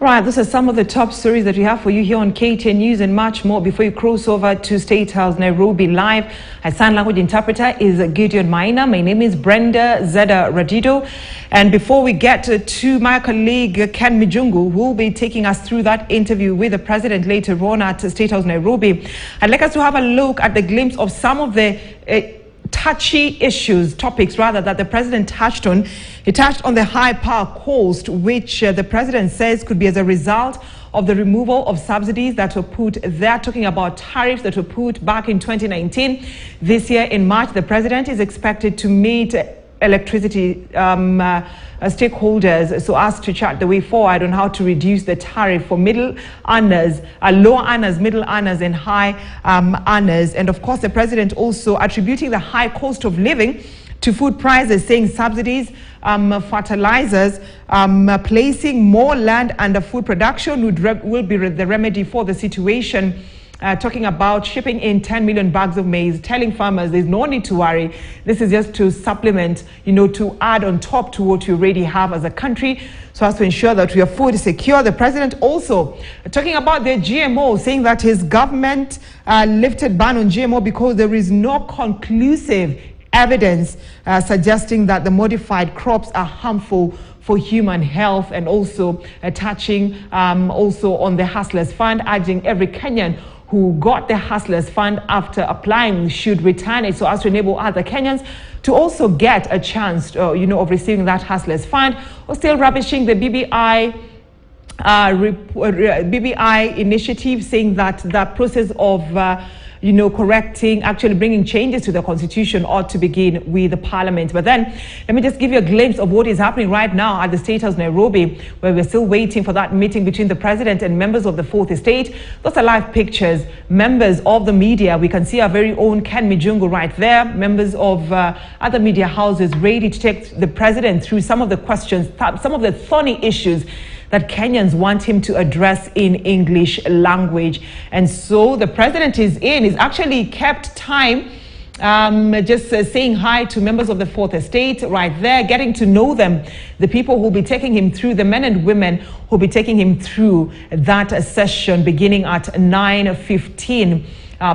Right, this is some of the top stories that we have for you here on KTN News and much more. Before you cross over to State House, Nairobi live, our sign language interpreter is Gideon Maina. My name is Brenda Zeda Radido. And before we get to my colleague Ken Mijungu, who will be taking us through that interview with the president later on at State House Nairobi, I'd like us to have a look at the glimpse of some of the touchy topics that the president touched on. He touched on the high power cost, which the president says could be as a result of the removal of subsidies that were put there, talking about tariffs that were put back in 2019. This year in March, the president is expected to meet electricity stakeholders so as to chart the way forward on how to reduce the tariff for middle earners, lower earners, middle earners and high earners. And of course, the president also attributing the high cost of living to food prices, saying subsidies, fertilizers, placing more land under food production will be the remedy for the situation. Talking about shipping in 10 million bags of maize, telling farmers there's no need to worry. This is just to supplement, to add on top to what you already have as a country, so as to ensure that we are food secure. The president also talking about the GMO, saying that his government lifted ban on GMO because there is no conclusive evidence suggesting that the modified crops are harmful for human health, and also touching also on the Hustlers Fund, urging every Kenyan who got the Hustlers Fund after applying should return it so as to enable other Kenyans to also get a chance, of receiving that Hustlers Fund. Or still rubbishing the BBI initiative, saying that that process of correcting, actually bringing changes to the constitution ought to begin with the parliament. But then, let me just give you a glimpse of what is happening right now at the State House Nairobi, where we're still waiting for that meeting between the president and members of the Fourth Estate. Those are live pictures. Members of the media, we can see our very own Ken Mijungu right there. Members of other media houses ready to take the president through some of the questions, some of the thorny issues that Kenyans want him to address in English language. And so the president is actually kept time just saying hi to members of the Fourth Estate right there, getting to know them, the people who will be taking him through, the men and women who will be taking him through that session beginning at 9:15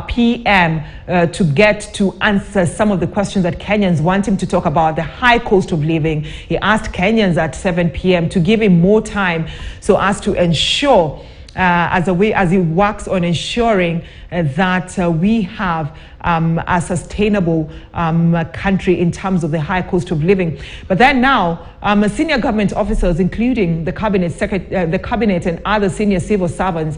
p.m. To get to answer some of the questions that Kenyans want him to talk about, the high cost of living. He asked Kenyans at 7 p.m. to give him more time so as to ensure, as he works on ensuring that we have a sustainable country in terms of the high cost of living. But then now, senior government officers, including the cabinet and other senior civil servants,